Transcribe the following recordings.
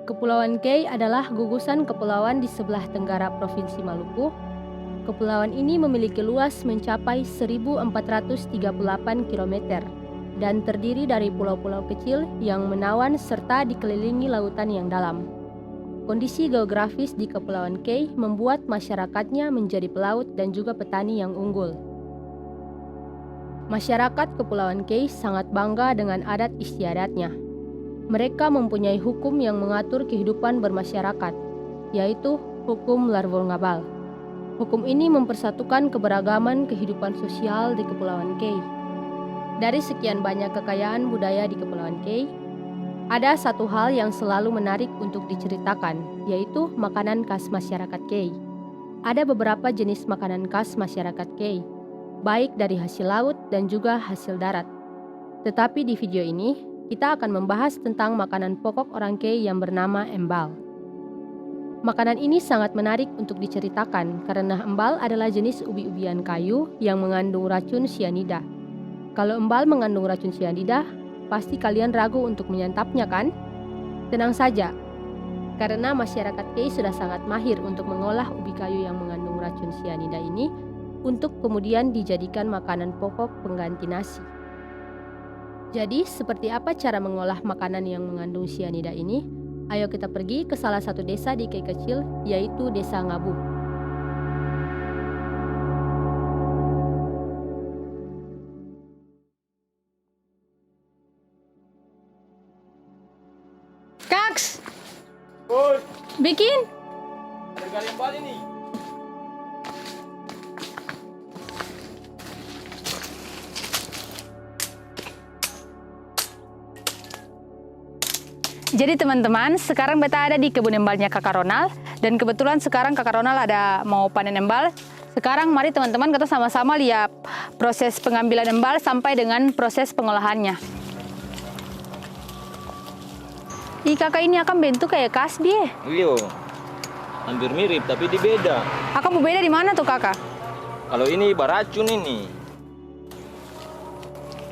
Kepulauan Kei adalah gugusan kepulauan di sebelah tenggara Provinsi Maluku. Kepulauan ini memiliki luas mencapai 1.438 km dan terdiri dari pulau-pulau kecil yang menawan serta dikelilingi lautan yang dalam. Kondisi geografis di Kepulauan Kei membuat masyarakatnya menjadi pelaut dan juga petani yang unggul. Masyarakat Kepulauan Kei sangat bangga dengan adat istiadatnya. Mereka mempunyai hukum yang mengatur kehidupan bermasyarakat, yaitu hukum Larvol Ngabal. Hukum ini mempersatukan keberagaman kehidupan sosial di Kepulauan Kei. Dari sekian banyak kekayaan budaya di Kepulauan Kei, ada satu hal yang selalu menarik untuk diceritakan, yaitu makanan khas masyarakat Kei. Ada beberapa jenis makanan khas masyarakat Kei, baik dari hasil laut dan juga hasil darat. Tetapi di video ini, kita akan membahas tentang makanan pokok orang Kei yang bernama embal. Makanan ini sangat menarik untuk diceritakan karena embal adalah jenis ubi-ubian kayu yang mengandung racun sianida. Kalau embal mengandung racun sianida, pasti kalian ragu untuk menyantapnya kan? Tenang saja, karena masyarakat Kei sudah sangat mahir untuk mengolah ubi kayu yang mengandung racun sianida ini untuk kemudian dijadikan makanan pokok pengganti nasi. Jadi, seperti apa cara mengolah makanan yang mengandung sianida ini? Ayo kita pergi ke salah satu desa di Kei kecil, yaitu Desa Ngabu. Kaks! Oi, Bikin! ada gali embal ini. Jadi teman-teman, sekarang beta ada di kebun embalnya Kakak Ronald. Dan kebetulan sekarang Kakak Ronald ada mau panen embal. Sekarang mari teman-teman kita sama-sama lihat proses pengambilan embal sampai dengan proses pengolahannya. Ih kakak, ini akan bentuk kayak kasbi ya? Iya, hampir mirip tapi di beda. Akan berbeda di mana tuh kakak? Kalau ini beracun ini.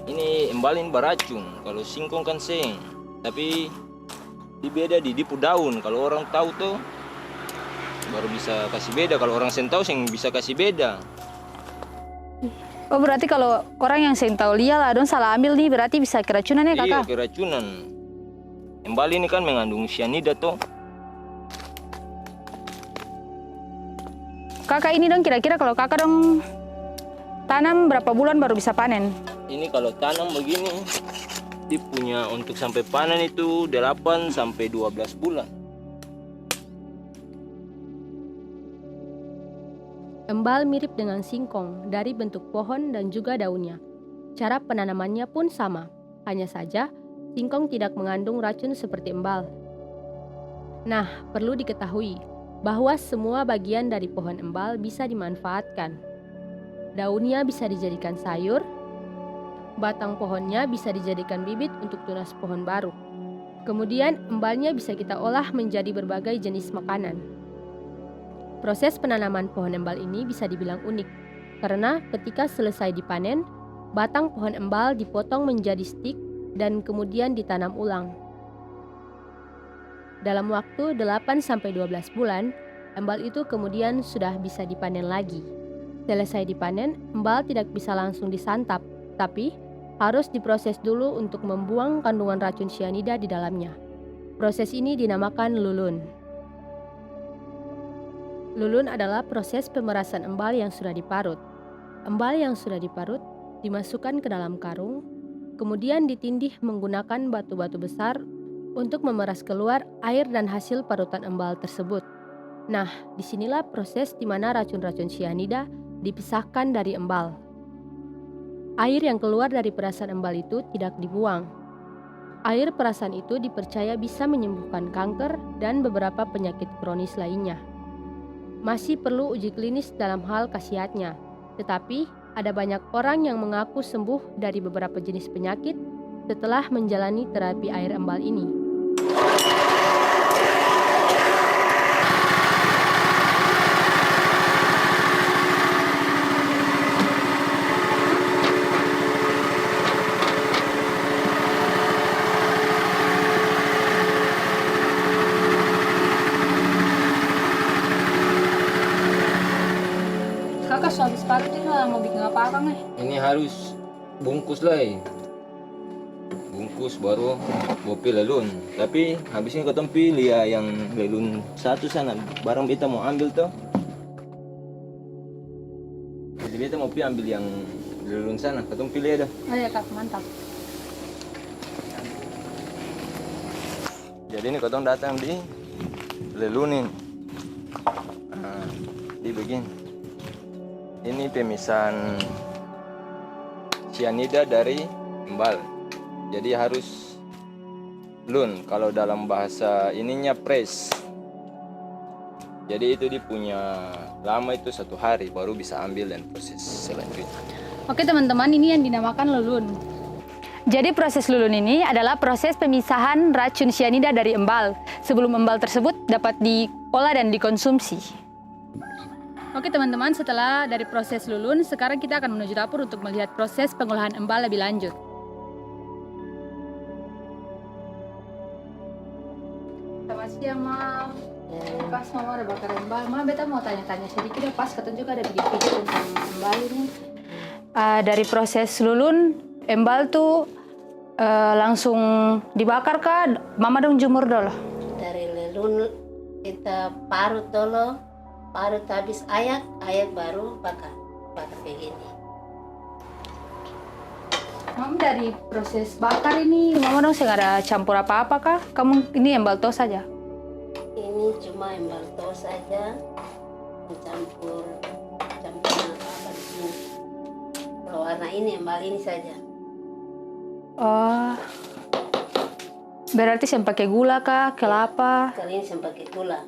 Ini embalin beracun. Kalau singkong kan seng. Tapi di beda di dipu daun. Kalau orang tahu tuh baru bisa kasih beda. Kalau orang sen tahu seng bisa kasih beda. Oh berarti kalau orang yang seng tahu lihat lah dong salah ambil nih berarti bisa keracunan ya Iya, kakak? keracunan. Embal ini kan mengandung sianida tuh. Kakak ini dong kira-kira kalau kakak dong tanam berapa bulan baru bisa panen? Ini kalau tanam begini dia punya untuk sampai panen itu 8 sampai 12 bulan. Embal mirip dengan singkong dari bentuk pohon dan juga daunnya. Cara penanamannya pun sama, hanya saja singkong tidak mengandung racun seperti embal. Nah, perlu diketahui bahwa semua bagian dari pohon embal bisa dimanfaatkan. Daunnya bisa dijadikan sayur, batang pohonnya bisa dijadikan bibit untuk tunas pohon baru. Kemudian embalnya bisa kita olah menjadi berbagai jenis makanan. Proses penanaman pohon embal ini bisa dibilang unik, karena ketika selesai dipanen, batang pohon embal dipotong menjadi stik dan kemudian ditanam ulang. Dalam waktu 8-12 bulan, embal itu kemudian sudah bisa dipanen lagi. Selesai dipanen, embal tidak bisa langsung disantap, tapi harus diproses dulu untuk membuang kandungan racun sianida di dalamnya. Proses ini dinamakan lulun. Lulun adalah proses pemerasan embal yang sudah diparut. Embal yang sudah diparut dimasukkan ke dalam karung, kemudian ditindih menggunakan batu-batu besar untuk memeras keluar air dan hasil parutan embal tersebut. Nah, disinilah proses di mana racun-racun sianida dipisahkan dari embal. Air yang keluar dari perasan embal itu tidak dibuang. Air perasan itu dipercaya bisa menyembuhkan kanker dan beberapa penyakit kronis lainnya. Masih perlu uji klinis dalam hal khasiatnya, tetapi ada banyak orang yang mengaku sembuh dari beberapa jenis penyakit setelah menjalani terapi air embal ini. parut itu mau bikin apa Kang? Ini harus bungkus lah. Bungkus baru bopi lelun. Tapi habis ini ketemu pilih ya yang lelun satu sana. Barang kita mau ambil tuh. Jadi kita mau ambil yang lelun sana. Ketemu pilih ya dah. Oh ya Kak, mantap. Jadi ini ketemu datang di lelunin. Nah, di begini. Ini pemisahan cyanida dari embal. Jadi harus lun. Kalau dalam bahasa ininya press. Jadi itu dia punya lama itu 1 hari baru bisa ambil dan proses selanjutnya. Oke teman-teman, ini yang dinamakan lulun. Jadi proses lulun ini adalah proses pemisahan racun cyanida dari embal sebelum embal tersebut dapat diolah dan dikonsumsi. Oke teman-teman, setelah dari proses lulun, sekarang kita akan menuju dapur untuk melihat proses pengolahan embal lebih lanjut. Selamat siang, Mam. Pas Mama udah bakar embal, Mama beta mau tanya-tanya sedikit ya, pas kata juga ada video tentang embal ini. Dari proses lulun, embal tuh langsung dibakar kah? Mama dong jemur dulu. Dari lelun kita parut dulu, parut habis ayak baru bakar kayak gini. Mama dari proses bakar ini, Mama dong saya nggak ada campur apa-apa kah? Kamu ini embal toh saja? Ini cuma embal toh saja, campur apa di sini. Kalau warna ini embal ini saja. Oh, berarti saya pakai gula kah, kelapa? Kali ini saya pakai gula,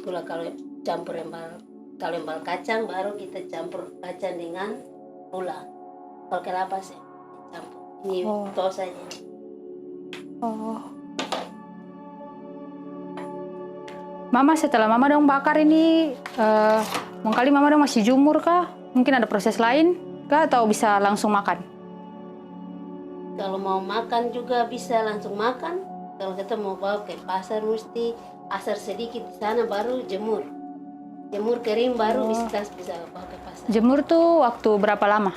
kalau campur kalau embal kacang baru kita campur kacang dengan gula. Kalau kelapa saya campur. Ini toh saja. Oh. Mama setelah Mama dong bakar ini, mungkin Mama dong masih jumur kah? Mungkin ada proses lain kah atau bisa langsung makan? Kalau mau makan juga bisa langsung makan. Kalau kita mau bawa ke pasar mesti asar sedikit di sana baru jemur. Jemur kering baru bisa bawa ke pasar. Jemur tuh waktu berapa lama?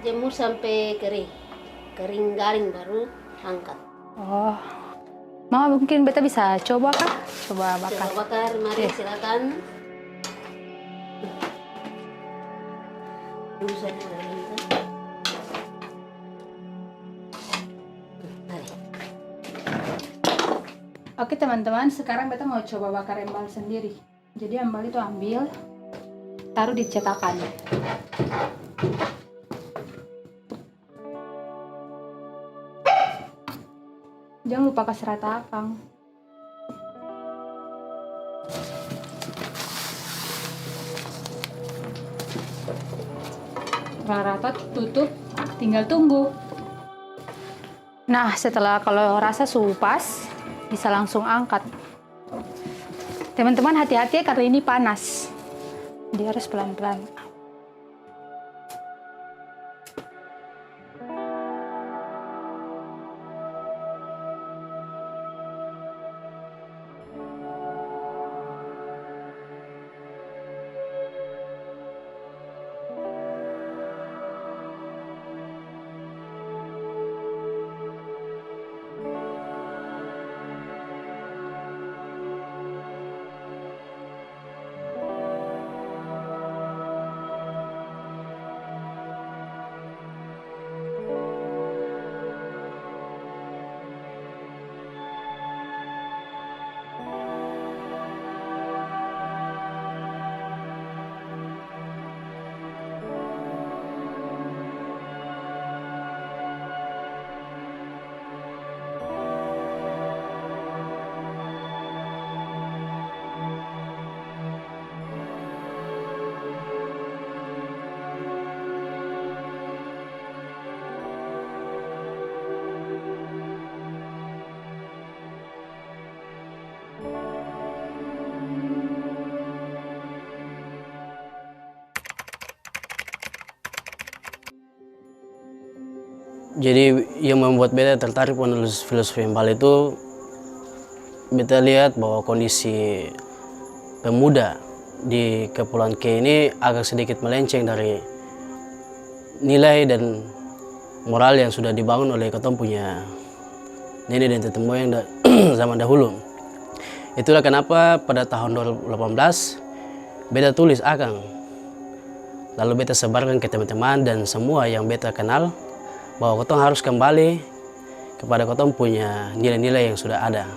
Jemur sampai kering. Kering garing baru angkat. Oh. Mama mungkin beta bisa coba kah? Coba bakar. Coba bakar, mari silakan. Dulu saja dari itu. Oke teman-teman, sekarang beta mau coba bakar embal sendiri. Jadi embal itu ambil, taruh di cetakan. Jangan lupa kasih rata Kang. Rata tutup, tinggal tunggu. Nah, setelah kalau rasa suhu pas, bisa langsung angkat. Teman-teman hati-hati ya karena ini panas. Dia harus pelan-pelan. Jadi yang membuat beta tertarik menulis filosofi embal itu beta lihat bahwa kondisi pemuda di Kepulauan K ini agak sedikit melenceng dari nilai dan moral yang sudah dibangun oleh ketong punya nenek dan teteh moyang zaman dahulu. Itulah kenapa pada tahun 2018 beta tulis akang, lalu beta sebarkan ke teman-teman dan semua yang beta kenal bahwa ketong harus kembali kepada ketong punya nilai-nilai yang sudah ada.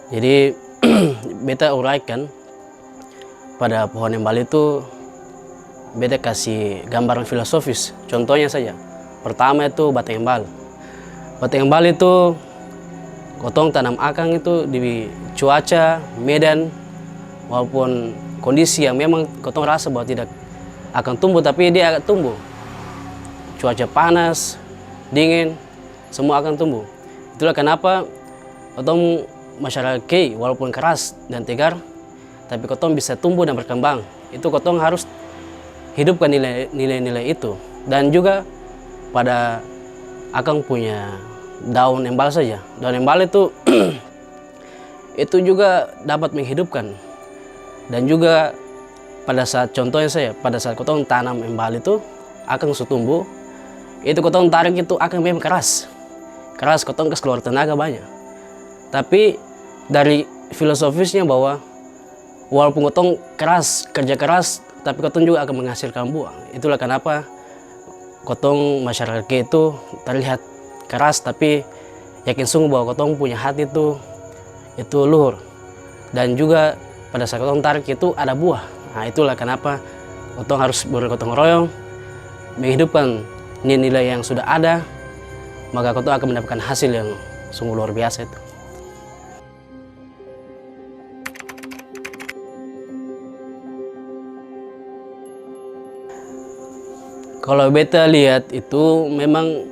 Jadi beta uraikan pada pohon embal itu, beta kasih gambaran filosofis. Contohnya saja, pertama itu batang embal. Batang embal itu kotong tanam akang itu di cuaca, medan, maupun kondisi yang memang kotong rasa bahwa tidak akan tumbuh, tapi dia akan tumbuh. Cuaca panas, dingin, semua akan tumbuh. Itulah kenapa kotong masyarakat K walaupun keras dan tegar, tapi kotong bisa tumbuh dan berkembang. Itu kotong harus hidupkan nilai-nilai itu. Dan juga pada akang punya daun embal saja. Daun embal itu itu juga dapat menghidupkan. Dan juga pada saat contohnya saya, pada saat kotong tanam embal itu akang tumbuh, itu kotong tarik itu akang memang keras. Keras, kotong kasih keluar tenaga banyak. Tapi dari filosofisnya bahwa walaupun kotong keras, kerja keras, tapi kotong juga akan menghasilkan buah. Itulah kenapa kotong masyarakat itu terlihat keras, tapi yakin sungguh bahwa kotong punya hati itu luhur. Dan juga pada saat kotong tarik itu ada buah. Nah, itulah kenapa kotong harus bergotong royong, menghidupkan nilai-nilai yang sudah ada, maka kotong akan mendapatkan hasil yang sungguh luar biasa itu. Kalau beta lihat itu memang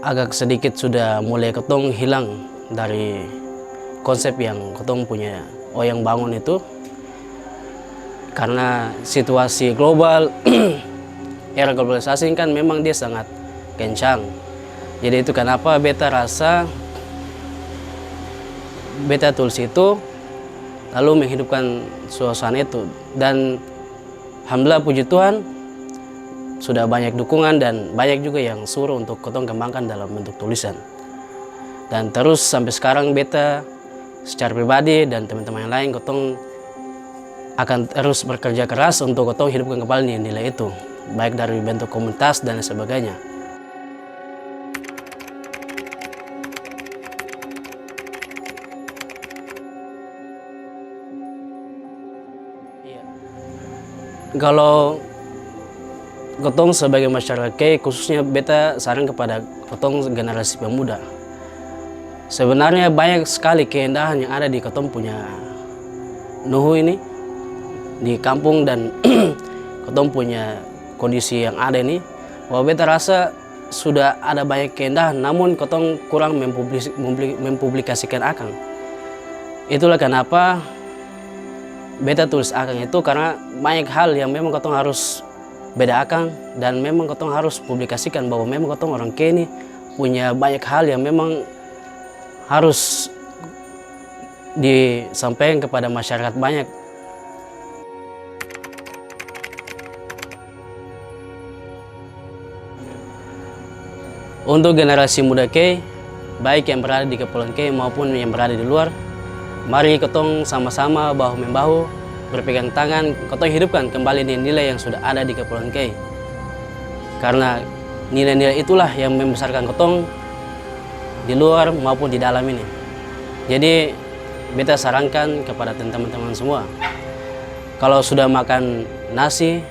agak sedikit sudah mulai kotong hilang dari konsep yang kotong punya oyang bangun itu, karena situasi global era globalisasi kan memang dia sangat kencang. Jadi itu kenapa beta rasa beta tulis itu lalu menghidupkan suasana itu. Dan alhamdulillah puji Tuhan sudah banyak dukungan dan banyak juga yang suruh untuk kotong kembangkan dalam bentuk tulisan. Dan terus sampai sekarang beta secara pribadi dan teman-teman yang lain kotong akan terus bekerja keras untuk kotong hidupkan kembali nilai itu, baik dari bentuk komunitas dan sebagainya. Kalau kotong sebagai masyarakat K, khususnya beta saran kepada kotong generasi pemuda, sebenarnya banyak sekali keindahan yang ada di kotong punya Nuhu ini, di kampung dan kotong punya kondisi yang ada ini, bahwa beta rasa sudah ada banyak keindahan, namun kotong kurang mempublikasikan akang. Itulah kenapa beta tulis akang itu, karena banyak hal yang memang kotong harus beda akang, dan memang kotong harus publikasikan bahwa memang kotong orang K ini punya banyak hal yang memang harus disampaikan kepada masyarakat banyak. Untuk generasi muda K, baik yang berada di Kepulauan K maupun yang berada di luar, mari kotong sama-sama bahu-membahu, berpegang tangan, kotong hidupkan kembali nilai-nilai yang sudah ada di Kepulauan K. Karena nilai-nilai itulah yang membesarkan kotong di luar maupun di dalam ini. Jadi beta sarankan kepada teman-teman semua, kalau sudah makan nasi,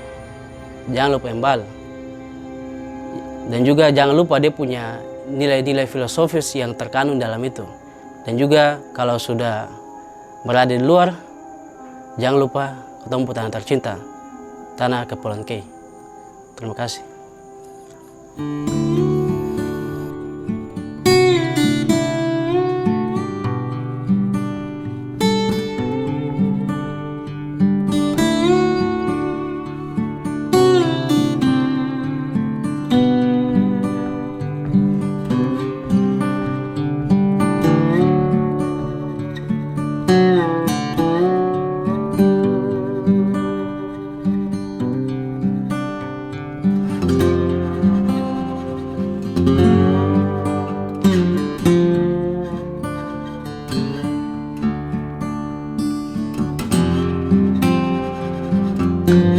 jangan lupa embal. Dan juga jangan lupa dia punya nilai-nilai filosofis yang terkandung dalam itu. Dan juga kalau sudah berada di luar, jangan lupa ketemu tanah tercinta, tanah Kepulauan K. Terima kasih. Oke.